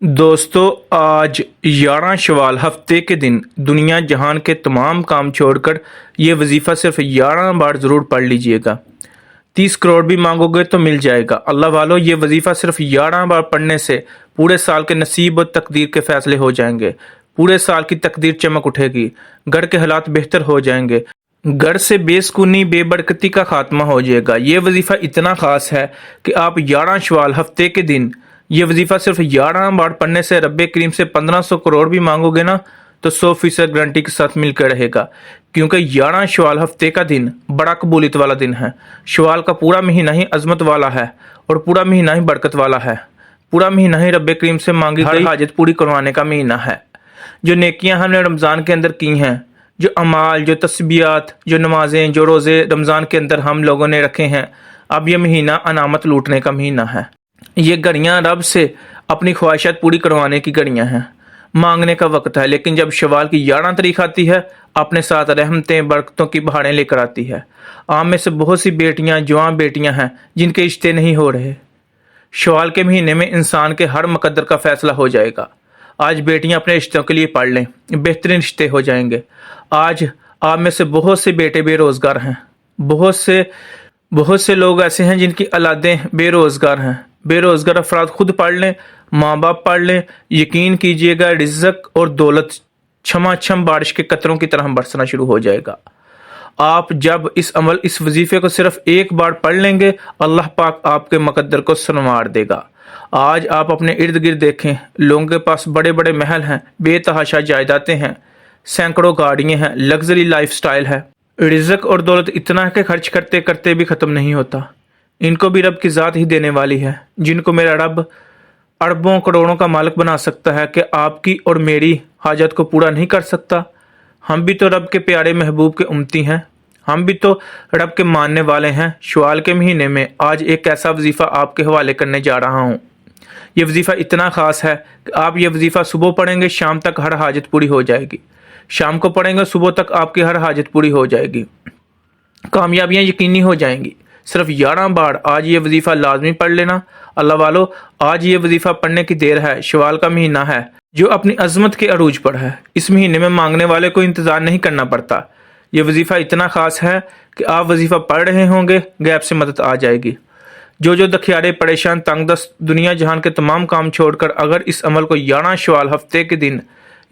दोस्तों, आज 11 शवाल हफ्ते के दिन दुनिया जहान के तमाम काम छोड़कर ये वजीफ़ा सिर्फ 11 बार ज़रूर पढ़ लीजिएगा। 30 करोड़ भी मांगोगे तो मिल जाएगा। अल्लाह वालों, ये वजीफ़ा सिर्फ 11 बार पढ़ने से पूरे साल के नसीब और तकदीर के फैसले हो जाएंगे। पूरे साल की तकदीर चमक उठेगी, घर के हालात बेहतर हो जाएंगे, घर से बेसुकूनी बेबरकती का खात्मा हो जाएगा। ये वजीफ़ा इतना ख़ास है कि आप 11 शवाल हफ्ते के दिन ये वजीफ़ा सिर्फ 11 बार पढ़ने से रब्बे करीम से 1500 करोड़ भी मांगोगे ना तो 100% गारंटी के साथ मिलकर रहेगा। क्योंकि 11 शवाल हफ्ते का दिन बड़ा कबूलियत वाला दिन है। शवाल का पूरा महीना ही अजमत वाला है और पूरा महीना ही बरकत वाला है। पूरा महीना ही रब्बे करीम से मांगी हर हाजत पूरी करवाने का महीना है। जो नेकियां हमने रमज़ान के अंदर की हैं, जो अमाल, जो तस्बीहात, जो नमाजें, जो रोज़े रमज़ान के अंदर हम लोगों ने रखे हैं, अब ये महीना अनामत लूटने का महीना है। ये घड़ियाँ रब से अपनी ख्वाहिशात पूरी करवाने की घड़ियाँ हैं, मांगने का वक्त है। लेकिन जब शवाल की 11 तारीख आती है, अपने साथ रहमतें बरकतों की बहारें लेकर आती है। आम में से बहुत सी बेटियाँ, जवान बेटियाँ हैं जिनके रिश्ते नहीं हो रहे। शवाल के महीने में इंसान के हर मुकद्दर का फैसला हो जाएगा। आज बेटियां अपने रिश्तों के लिए पढ़ लें, बेहतरीन रिश्ते हो जाएंगे। आज आप में से बहुत से बेटे बेरोज़गार हैं, बहुत से लोग ऐसे हैं जिनकी औलादें बेरोज़गार हैं। बेरोज़गार अफराद खुद पढ़ लें, माँ बाप पढ़ लें, यकीन कीजिएगा रिज़्क़ और दौलत छमाछम बारिश के कतरों की तरह बरसना शुरू हो जाएगा। आप जब इस वजीफे को सिर्फ एक बार पढ़ लेंगे, अल्लाह पाक आपके मुकद्दर को संवार देगा। आज आप अपने इर्द गिर्द देखें, लोगों के पास बड़े बड़े महल हैं, बेतहाशा जायदादें हैं, सैकड़ों गाड़ियां हैं, लग्जरी लाइफस्टाइल है। रिज़्क़ और दौलत इतना है कि खर्च करते करते भी ख़त्म नहीं होता। इनको भी रब की ज़ात ही देने वाली है। जिनको मेरा रब अरबों करोड़ों का मालिक बना सकता है, कि आपकी और मेरी हाजत को पूरा नहीं कर सकता। हम भी तो रब के प्यारे महबूब के उम्मती हैं, हम भी तो रब के मानने वाले हैं। शवाल के महीने में आज एक ऐसा वजीफ़ा आपके हवाले करने जा रहा हूँ। ये वजीफ़ा इतना ख़ास है कि आप ये वजीफ़ा सुबह पढ़ेंगे, शाम तक हर हाजत पूरी हो जाएगी। शाम को पढ़ेंगे, सुबह तक आपकी हर हाजत पूरी हो जाएगी, कामयाबियाँ यकीनी हो जाएंगी। सिर्फ 11 बार आज ये वजीफ़ा लाजमी पढ़ लेना। अल्लाह वालों, आज ये वजीफ़ा पढ़ने की देर है। शवाल का महीना है जो अपनी अजमत के अरूज पर है। इस महीने में मांगने वाले को इंतज़ार नहीं करना पड़ता। ये वजीफ़ा इतना ख़ास है कि आप वजीफ़ा पढ़ रहे होंगे, गैब से मदद आ जाएगी। जो दखियारे, परेशान, तंगदस्त दुनिया जहान के तमाम काम छोड़कर अगर इस अमल को 11 शवाल हफ्ते के दिन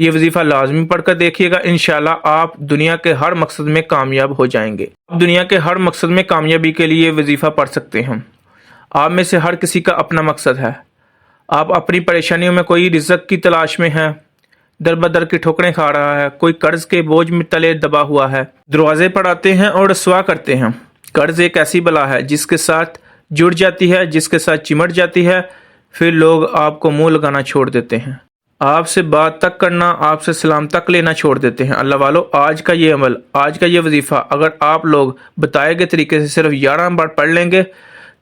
ये वजीफ़ा लाजमी पढ़कर देखिएगा, इंशाल्लाह आप दुनिया के हर मकसद में कामयाब हो जाएंगे। आप दुनिया के हर मकसद में कामयाबी के लिए वजीफ़ा पढ़ सकते हैं। आप में से हर किसी का अपना मकसद है। आप अपनी परेशानियों में, कोई रिज़्क़ की तलाश में है, दर बदर की ठोकरें खा रहा है, कोई कर्ज के बोझ में तले दबा हुआ है, दरवाजे पर आते हैं और रसवा करते हैं। कर्ज एक ऐसी बला है जिसके साथ जुड़ जाती है, जिसके साथ चिमट जाती है, फिर लोग आपको मुंह लगाना छोड़ देते हैं, आपसे बात तक करना, आपसे सलाम तक लेना छोड़ देते हैं। अल्लाह वालों, आज का ये अमल, आज का ये वजीफ़ा अगर आप लोग बताए गए तरीके से सिर्फ 11 बार पढ़ लेंगे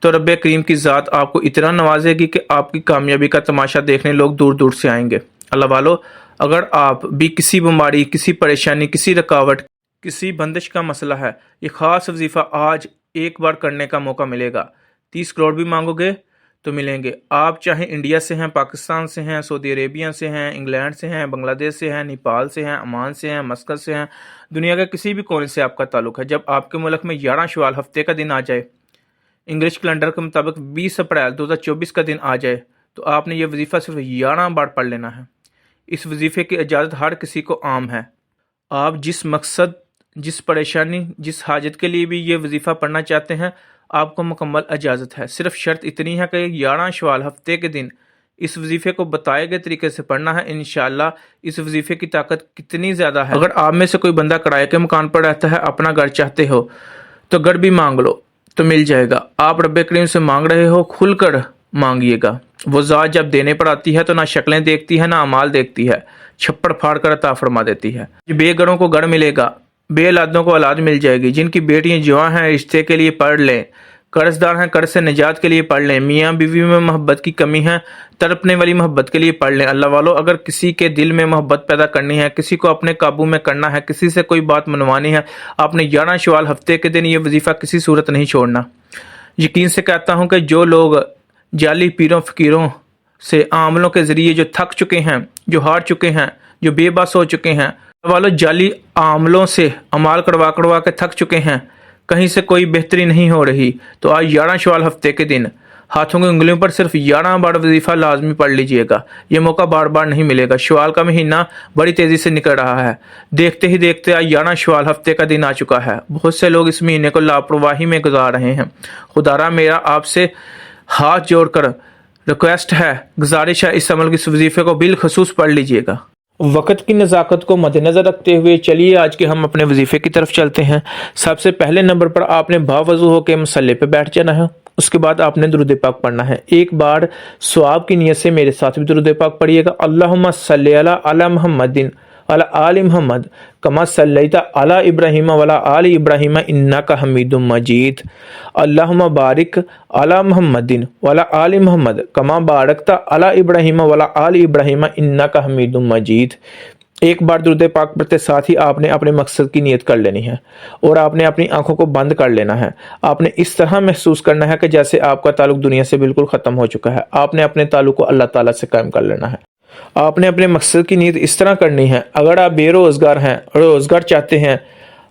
तो रब्बे करीम की ज़ात आपको इतना नवाजेगी कि आपकी कामयाबी का तमाशा देखने लोग दूर दूर से आएंगे। अल्लाह वालों, अगर आप भी किसी बीमारी, किसी परेशानी, किसी रुकावट, किसी बंदिश का मसला है, ये ख़ास वजीफ़ा आज एक बार करने का मौका मिलेगा। 30 करोड़ भी मांगोगे तो मिलेंगे। आप चाहे इंडिया से हैं, पाकिस्तान से हैं, सऊदी अरेबिया से हैं, इंग्लैंड से हैं, बांग्लादेश से हैं, नेपाल से हैं, ओमान से हैं, मस्कत से हैं, दुनिया के किसी भी कोने से आपका ताल्लुक़ है, जब आपके मुल्क में 11 शवाल हफ्ते का दिन आ जाए, इंग्लिश कैलेंडर के मुताबिक 20 अप्रैल 2024 का दिन आ जाए, तो आपने ये वजीफ़ा सिर्फ 11 बार पढ़ लेना है। इस वजीफ़े की इजाज़त हर किसी को आम है। आप जिस मकसद, जिस परेशानी, जिस हाजत के लिए भी ये वजीफ़ा पढ़ना चाहते हैं, आपको मुकम्मल इजाज़त है। सिर्फ शर्त इतनी है कि 11 शवाल हफ्ते के दिन इस वजीफ़े को बताए गए तरीके से पढ़ना है। इंशाल्लाह इस वजीफ़े की ताकत कितनी ज़्यादा है। अगर आप में से कोई बंदा किराए के मकान पर रहता है, अपना घर चाहते हो, तो घर भी मांग लो तो मिल जाएगा। आप रब्बे करीम से मांग रहे हो, खुलकर मांगिएगा। वो ज़ात जब देने पर आती है तो ना शक्लें देखती है, ना अमाल देखती है, छप्पड़ फाड़ कर अता फरमा देती है। बेघरों को घर मिलेगा, बे औलादों को औलाद मिल जाएगी। जिनकी बेटियां जवां हैं, रिश्ते के लिए पढ़ लें, कर्जदार हैं, कर्ज से निजात के लिए पढ़ लें, मियाँ बीवी में मोहब्बत की कमी है, तड़पने वाली मोहब्बत के लिए पढ़ लें। अल्लाह वालों, अगर किसी के दिल में मोहब्बत पैदा करनी है, किसी को अपने काबू में करना है, किसी से कोई बात मनवानी है, आपने 11 शवाल हफ्ते के दिन ये वजीफ़ा किसी सूरत नहीं छोड़ना। यकीन से कहता हूँ कि जो लोग जाली पीरों फ़कीरों سے عاملوں کے ذریعے جو تھک چکے ہیں، جو ہار چکے ہیں، جو بے بس ہو چکے ہیں، والوں جعلی عاملوں سے امال کڑوا کڑوا کے تھک چکے ہیں، کہیں سے کوئی بہتری نہیں ہو رہی، تو آج 11 شوال ہفتے کے دن ہاتھوں کی انگلیوں پر صرف 11 بار وظیفہ لازمی پڑھ لیجئے گا۔ یہ موقع بار بار نہیں ملے گا۔ شوال کا مہینہ بڑی تیزی سے نکل رہا ہے، دیکھتے ہی دیکھتے آج 11 شوال ہفتے کا دن آ چکا ہے۔ بہت سے لوگ اس مہینے کو لاپرواہی میں گزار رہے ہیں۔ خدارا میرا آپ سے ہاتھ جوڑ کر ریکویسٹ ہے، گزارش ہے، اس عمل کی وظیفے کو بالخصوص پڑھ لیجئے گا۔ وقت کی نزاکت کو مد نظر رکھتے ہوئے چلیے آج کے ہم اپنے وظیفے کی طرف چلتے ہیں۔ سب سے پہلے نمبر پر آپ نے باوضو ہو کے مصلے پہ بیٹھ جانا ہے۔ اس کے بعد آپ نے درود پاک پڑھنا ہے۔ ایک بار ثواب کی نیت سے میرے ساتھ بھی درود پاک پڑھیے گا۔ اللہم صلی علی محمد علی آل محمد کما صلیت علی ابراہیم وعلی آل ابراہیم انک حمید مجید۔ اللہم بارک علی محمد وعلی آل محمد کما بارکت علی ابراہیم وعلی آل ابراہیم انک حمید مجید۔ ایک بار درود پاک پڑھتے ساتھ ہی آپ نے اپنے مقصد کی نیت کر لینی ہے اور آپ نے اپنی آنکھوں کو بند کر لینا ہے۔ آپ نے اس طرح محسوس کرنا ہے کہ جیسے آپ کا تعلق دنیا سے بالکل ختم ہو چکا ہے۔ آپ نے اپنے تعلق کو اللہ تعالیٰ سے قائم کر لینا ہے۔ آپ نے اپنے مقصد کی نیت اس طرح کرنی ہے، اگر آپ بے روزگار ہیں، روزگار چاہتے ہیں،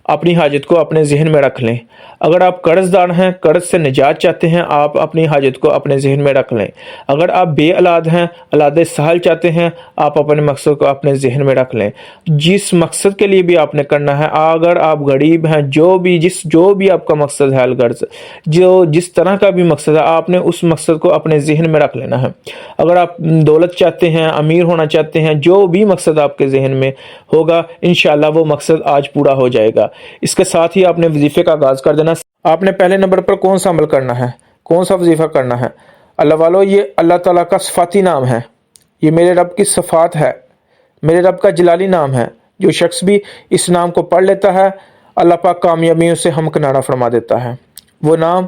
اپنی حاجت کو اپنے ذہن میں رکھ لیں۔ اگر آپ قرض دار ہیں، قرض سے نجات چاہتے ہیں، آپ اپنی حاجت کو اپنے ذہن میں رکھ لیں۔ اگر آپ بے اولاد ہیں، اولاد سہل چاہتے ہیں، آپ اپنے مقصد کو اپنے ذہن میں رکھ لیں۔ جس مقصد کے لیے بھی آپ نے کرنا ہے، اگر آپ غریب ہیں، جو بھی آپ کا مقصد ہے، الغرض جس طرح کا بھی مقصد ہے، آپ نے اس مقصد کو اپنے ذہن میں رکھ لینا ہے۔ اگر آپ دولت چاہتے ہیں، امیر ہونا چاہتے ہیں، جو بھی مقصد آپ کے ذہن میں ہوگا، انشاءاللہ وہ مقصد آج پورا ہو جائے گا۔ اس کے ساتھ ہی آپ نے وظیفے کا آغاز کر دینا۔ آپ نے پہلے نمبر پر کون سا عمل کرنا ہے، کون سا وظیفہ کرنا ہے؟ اللہ والو، یہ اللہ تعالیٰ کا صفاتی نام ہے، یہ میرے رب کی صفات ہے، میرے رب کا جلالی نام ہے۔ جو شخص بھی اس نام کو پڑھ لیتا ہے، اللہ پاک کامیابیوں سے ہمکنارہ فرما دیتا ہے۔ وہ نام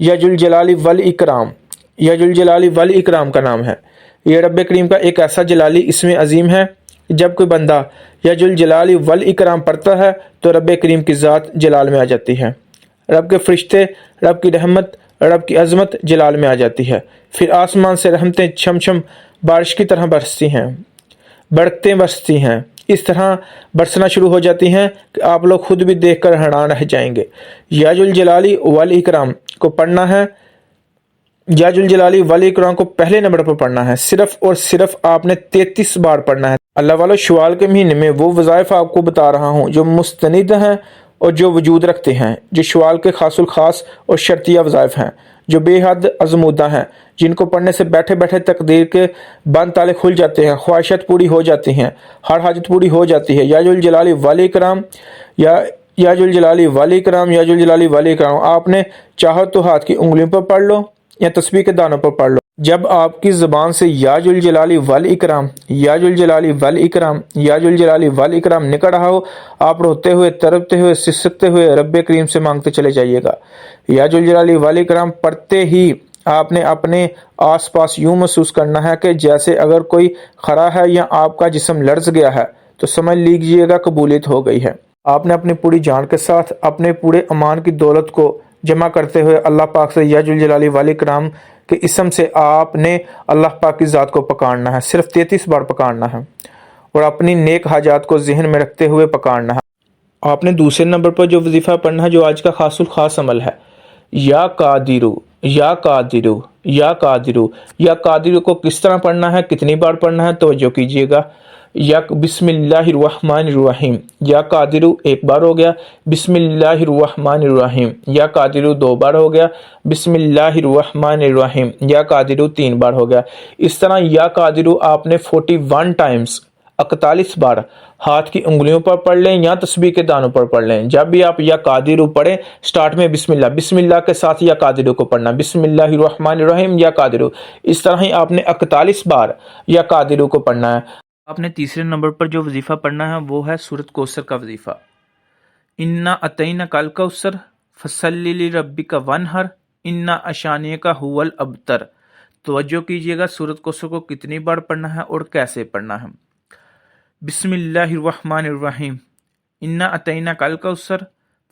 یا ذوالجلال والاکرام، یا ذوالجلال والاکرام کا نام ہے۔ یہ رب کریم کا ایک ایسا جلالی اسم عظیم ہے، جب کوئی بندہ یا ذوالجلال والاکرام پڑھتا ہے تو رب کریم کی ذات جلال میں آ جاتی ہے، رب کے فرشتے، رب کی رحمت، رب کی عظمت جلال میں آ جاتی ہے۔ پھر آسمان سے رحمتیں چھم چھم بارش کی طرح برستی ہیں، برکتیں برستی ہیں، اس طرح برسنا شروع ہو جاتی ہیں کہ آپ لوگ خود بھی دیکھ کر حیران رہ جائیں گے۔ یا ذوالجلال والاکرام کو پڑھنا ہے، یا ذوالجلال والاکرام کو پہلے نمبر پر پڑھنا ہے، صرف اور صرف آپ نے 33 بار پڑھنا ہے۔ اللہ والو، شوال کے مہینے میں وہ وظائف آپ کو بتا رہا ہوں جو مستند ہیں اور جو وجود رکھتے ہیں، جو شوال کے خاص الخاص اور شرطیہ وظائف ہیں، جو بے حد ازمودہ ہیں، جن کو پڑھنے سے بیٹھے بیٹھے تقدیر کے بند تالے کھل جاتے ہیں، خواہشات پوری ہو جاتی ہیں، ہر حاجت پوری ہو جاتی ہے۔ یا ذوالجلال والاکرام، یا ذوالجلال والاکرام، یا ذوالجلال والاکرام، آپ نے چاہو تو ہاتھ کی انگلیوں پر پڑھ لو یا تسبیح کے دانوں پر پڑھ لو۔ جب آپ کی زبان سے یا ذوالجلال والاکرام، یا ذوالجلال والاکرام، یا ذوالجلال والاکرام نکل رہا ہو، آپ روتے ہوئے، تڑپتے ہوئے، سسکتے ہوئے رب کریم سے مانگتے چلے جائیے گا۔ یا ذوالجلال والاکرام پڑھتے ہی آپ نے اپنے آس پاس یوں محسوس کرنا ہے کہ جیسے اگر کوئی کھڑا ہے یا آپ کا جسم لرز گیا ہے، تو سمجھ لیجیے گا قبولیت ہو گئی ہے۔ آپ نے اپنی پوری جان کے ساتھ اپنے پورے ایمان کی دولت کو جمع کرتے ہوئے اللہ پاک سے یا ذوالجلال والاکرام کے اسم سے آپ نے اللہ پاک کی ذات کو پکارنا ہے، صرف 33 بار پکارنا ہے، اور اپنی نیک حاجات کو ذہن میں رکھتے ہوئے پکارنا ہے۔ آپ نے دوسرے نمبر پر جو وظیفہ پڑھنا ہے، جو آج کا خاص الخاص عمل ہے، یا قادرو، یا قادرو، یا قادرو۔ یا قادرو کو کس طرح پڑھنا ہے، کتنی بار پڑھنا ہے، توجہ کیجیے گا۔ یا بسم اللہ الرحمن الرحیم، یا قادرو ایک بار ہو گیا، بسم اللہ الرحمن الرحیم۔ یا قادرو 2 بار ہو گیا، بسم اللہ الرحمن الرحیم۔ یا قادرو 3 بار ہو گیا۔ اس طرح یا قادرو آپ نے 41 ٹائمز، 41 بار ہاتھ کی انگلیوں پر پڑھ لیں یا تسبیح کے دانوں پر پڑھ لیں۔ جب بھی آپ یا قادرو پڑھیں، سٹارٹ میں بسم اللہ کے ساتھ یا قادرو کو پڑھنا، بسم اللہ الرحمن الرحیم یا قادرو۔ اس طرح ہی آپ نے 41 بار یا قادرو کو پڑھنا ہے۔ آپ نے تیسرے نمبر پر جو وظیفہ پڑھنا ہے وہ ہے سورۃ کوثر کا وظیفہ۔ انا اعطیناک الکوثر فصلی لربک وانحر انا شانئک ھو الابتر۔ توجہ کیجیے گا، سورۃ کوثر کو کتنی بار پڑھنا ہے اور کیسے پڑھنا ہے۔ بسم اللہ الرحمن الرحیم، انا اعطیناک الکوثر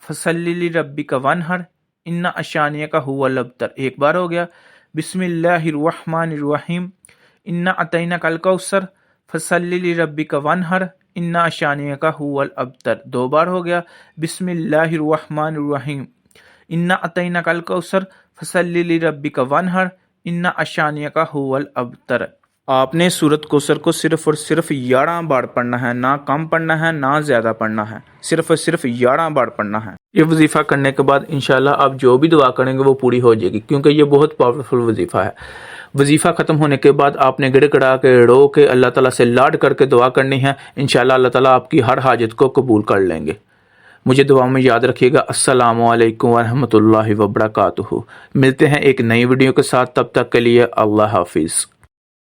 فصلی لربک وانحر انا شانئک ھو الابتر، ایک بار ہو گیا۔ بسم اللہ الرحمن الرحیم، इन्ना अतैना कल कौसर फसल्लि लिरब्बिका वनहर इन्ना शानियका हुवल अबतर। 2 बार हो गया। बिस्मिल्लाहिर्रहमानिर्रहीम इन्ना अतैना कल कौसर फसल्लि लिरब्बिका वनहर इन्ना अशानियका हुवल अबतर। आपने सूरत कौसर को सिर्फ और सिर्फ 11 बार पढ़ना है, ना कम पढ़ना है ना ज़्यादा पढ़ना है, सिर्फ और सिर्फ 11 बार पढ़ना है। ये वजीफ़ा करने के बाद इंशाल्लाह आप जो भी दुआ करेंगे वो पूरी हो जाएगी, क्योंकि ये बहुत पावरफुल वजीफ़ा है। वजीफ़ा ख़त्म होने के बाद आपने गिड़गिड़ा के रो के अल्लाह ताला से लाड करके दुआ करनी है। इंशाल्लाह अल्लाह ताला आपकी हर हाजत को कबूल कर लेंगे। मुझे दुआ में याद रखिएगा। अस्सलामु अलैकुम वरहमतुल्लाहि वबरकातुहू। मिलते हैं एक नई वीडियो के साथ, तब तक के लिए अल्लाह हाफिज़।